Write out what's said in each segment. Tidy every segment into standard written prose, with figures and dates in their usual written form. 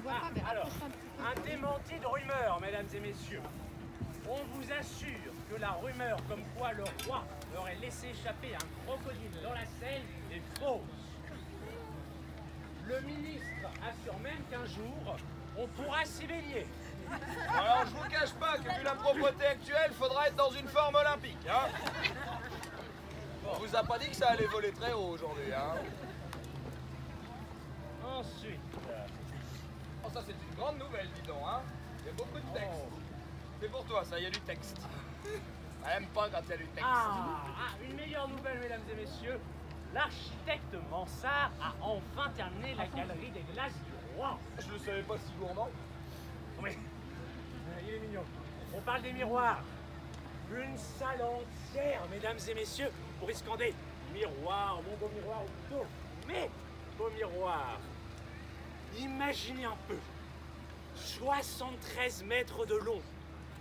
Alors, un démenti de rumeur, mesdames et messieurs. On vous assure que la rumeur comme quoi le roi aurait laissé échapper un crocodile dans la Seine est fausse. Le ministre assure même qu'un jour, on pourra s'y baigner. Alors je vous cache pas que vu la propreté actuelle, faudra être dans une forme olympique, hein. On vous a pas dit que ça allait voler très haut aujourd'hui, hein. Ensuite... Oh, ça c'est une grande nouvelle, dis donc, hein. Il y a beaucoup de texte. C'est pour toi, ça, il y a du texte. Elle aime pas quand il y a du texte. Une meilleure nouvelle, mesdames et messieurs. L'architecte Mansart a enfin terminé la galerie des glaces du roi. Je le savais pas si gourmand. Oui, il est mignon. On parle des miroirs. Une salle entière, mesdames et messieurs, pour y scander miroir, mon beau miroir, ou plutôt mes beaux miroirs. Imaginez un peu, 73 mètres de long,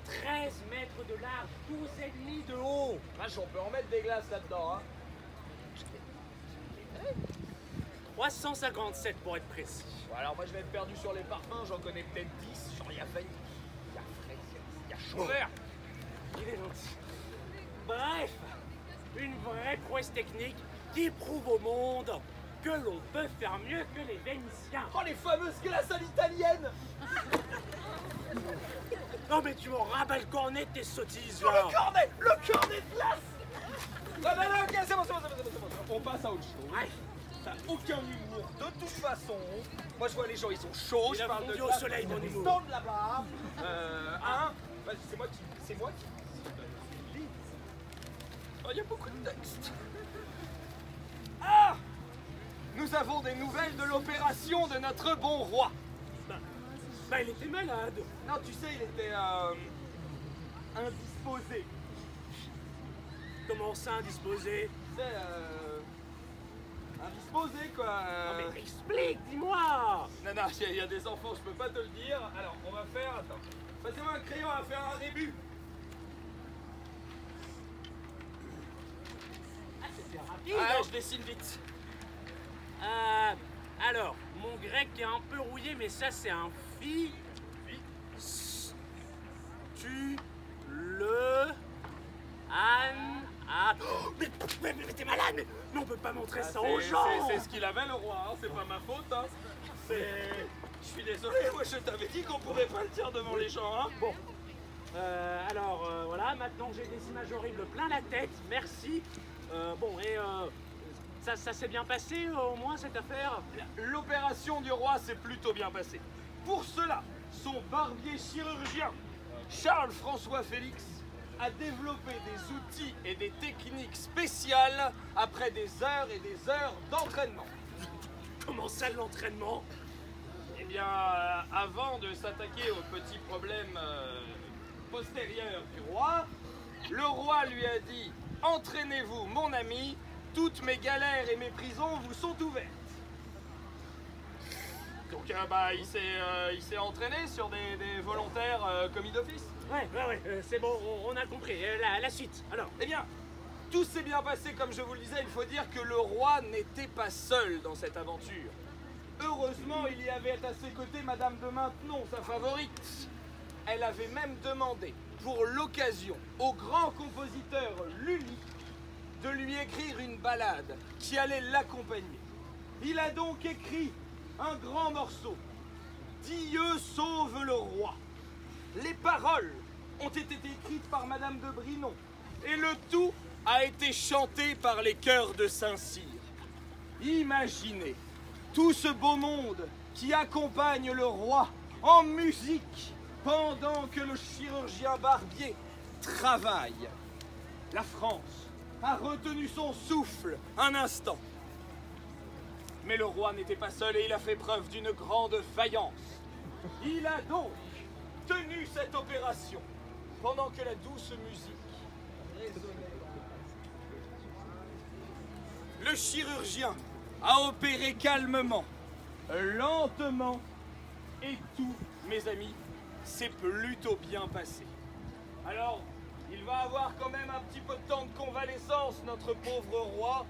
13 mètres de large, 12,5 de haut. Vache, on peut en mettre des glaces là-dedans, hein. 357 pour être précis. Bon, alors moi je vais être perdu sur les parfums, j'en connais peut-être 10. Genre il y a vanille, il y a fraise, il y a chauveur. Il est gentil. Bref, une vraie prouesse technique qui prouve au monde que l'on peut faire mieux que les Vénitiens. Oh, les fameuses glaces à l'italienne. Non mais tu m'en rabats le cornet de tes sottises Sur là. le cornet de glace. Non, ok, c'est bon. On passe à autre chose. Ouais. T'as aucun humour de toute façon. Moi je vois les gens, ils sont chauds, je parle de au glace, soleil, mon ils humour. standent là-bas. Vas-y, c'est moi qui lis. Oh, il y a beaucoup de texte. Ah! Nous avons des nouvelles de l'opération de notre bon roi. Bah il était malade. Non, tu sais, il était indisposé. Comment ça, indisposé? Tu sais, indisposé quoi. Non mais explique, dis-moi. Non, il y a des enfants, je peux pas te le dire. Alors, on va faire, attends. Passez-moi un crayon, on va faire un rébut. Ah, c'était rapide. Ah, je dessine vite. Alors, mon grec est un peu rouillé, mais ça c'est un fi. Tu le an. Ah. Oh, mais t'es malade, mais on peut pas montrer ça aux gens. C'est ce qu'il avait le roi, hein. C'est pas ma faute. Hein. Je suis désolé, moi je t'avais dit qu'on pourrait pas le dire devant les gens. Hein. Bon. Alors voilà, maintenant j'ai des images horribles plein la tête, merci. Ça s'est bien passé au moins cette affaire? L'opération du roi s'est plutôt bien passée. Pour cela, son barbier chirurgien, Charles-François Félix, a développé des outils et des techniques spéciales après des heures et des heures d'entraînement. Comment ça l'entraînement? Eh bien, avant de s'attaquer aux petits problèmes postérieurs du roi, le roi lui a dit « Entraînez-vous, mon ami, toutes mes galères et mes prisons vous sont ouvertes. » Donc il s'est entraîné sur des volontaires commis d'office. Ouais, c'est bon, on a compris. La suite, alors. Eh bien, tout s'est bien passé comme je vous le disais. Il faut dire que le roi n'était pas seul dans cette aventure. Heureusement, il y avait à ses côtés Madame de Maintenon, sa favorite. Elle avait même demandé, pour l'occasion, au grand compositeur Lully, de lui écrire une ballade qui allait l'accompagner. Il a donc écrit un grand morceau, « Dieu sauve le roi ». Les paroles ont été écrites par Madame de Brinon et le tout a été chanté par les chœurs de Saint-Cyr. Imaginez tout ce beau monde qui accompagne le roi en musique pendant que le chirurgien barbier travaille. La France a retenu son souffle un instant. Mais le roi n'était pas seul et il a fait preuve d'une grande vaillance. Il a donc tenu cette opération pendant que la douce musique résonnait. Le chirurgien a opéré calmement, lentement, et tout, mes amis, s'est plutôt bien passé. Alors, il va avoir quand même un petit peu de temps de convalescence, notre pauvre roi.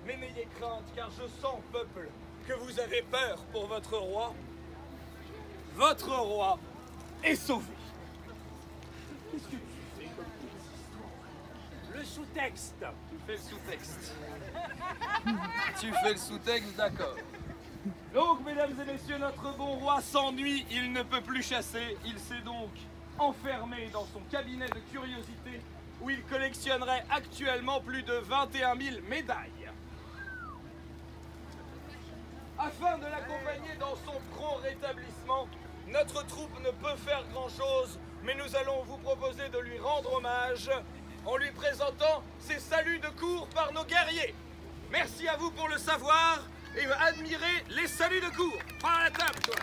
Mais n'ayez crainte, car je sens, peuple, que vous avez peur pour votre roi. votre roi est sauvé. Qu'est-ce que tu fais comme petite histoire? Le sous-texte. Tu fais le sous-texte. Tu fais le sous-texte, d'accord. Donc, mesdames et messieurs, notre bon roi s'ennuie, il ne peut plus chasser. Il s'est donc enfermé dans son cabinet de curiosité où il collectionnerait actuellement plus de 21 000 médailles. Afin de l'accompagner dans son prompt rétablissement, notre troupe ne peut faire grand-chose, mais nous allons vous proposer de lui rendre hommage en lui présentant ses saluts de cour par nos guerriers. Merci à vous pour le savoir et admirez les saluts de cour. Prends à la table, toi.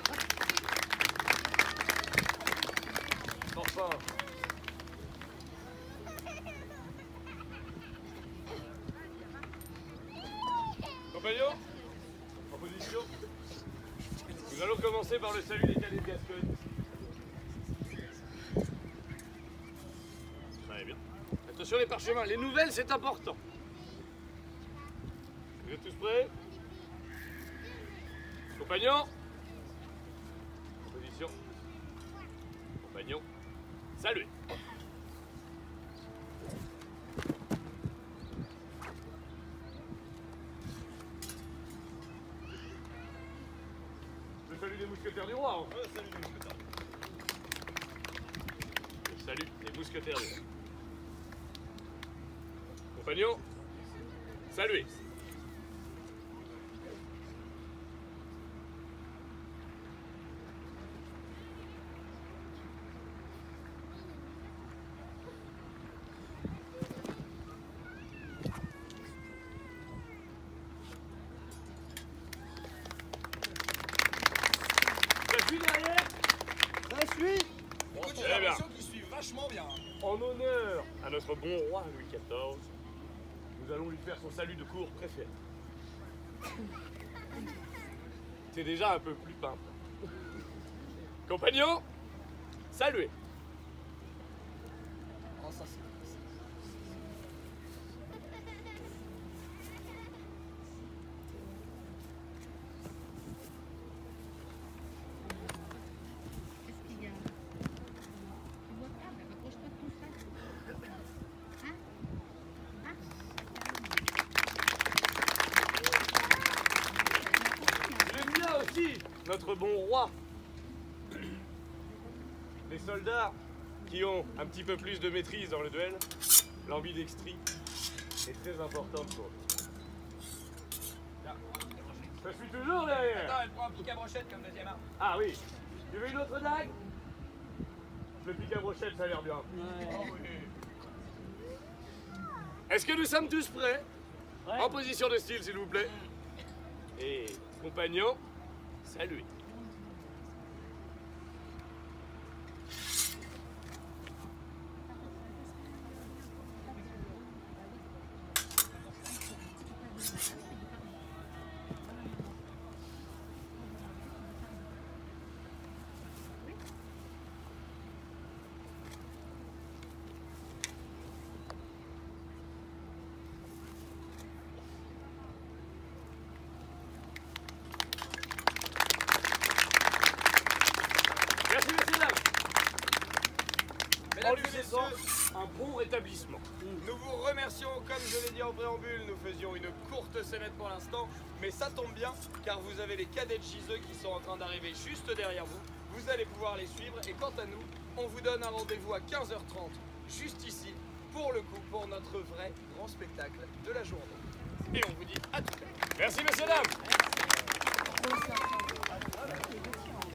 Enfin. Compagnons, en position. Nous allons commencer par le salut des cadets de Gascogne. Très bien. Attention les parchemins, les nouvelles c'est important. Vous êtes tous prêts? Compagnons, en position. Compagnons, saluez. Le salut des mousquetaires du roi. Hein. Le salut des mousquetaires. Le salut des mousquetaires du roi. Compagnons, saluez. J'ai l'impression qu'ils suivent vachement bien. En honneur à notre bon roi Louis XIV, nous allons lui faire son salut de cour préféré. C'est déjà un peu plus pimpe. Compagnons, saluez. Oh, ça, c'est... Notre bon roi. Les soldats qui ont un petit peu plus de maîtrise dans le duel, l'ambidextrie est très importante pour eux. Ça suit toujours derrière. Attends, elle prend un pic à brochette comme deuxième arme. Ah oui. Tu veux une autre dague? Le pic à brochette, ça a l'air bien. Est-ce que nous sommes tous prêts? Ouais. En position de style, s'il vous plaît. Et compagnons, saluez. Un bon rétablissement. Nous vous remercions, comme je l'ai dit en préambule, nous faisions une courte scénette pour l'instant, mais ça tombe bien, car vous avez les cadets de Giseux qui sont en train d'arriver juste derrière vous. Vous allez pouvoir les suivre, et quant à nous, on vous donne un rendez-vous à 15h30, juste ici, pour le coup, pour notre vrai grand spectacle de la journée. Et on vous dit à tout à l'heure. Merci, messieurs, dames.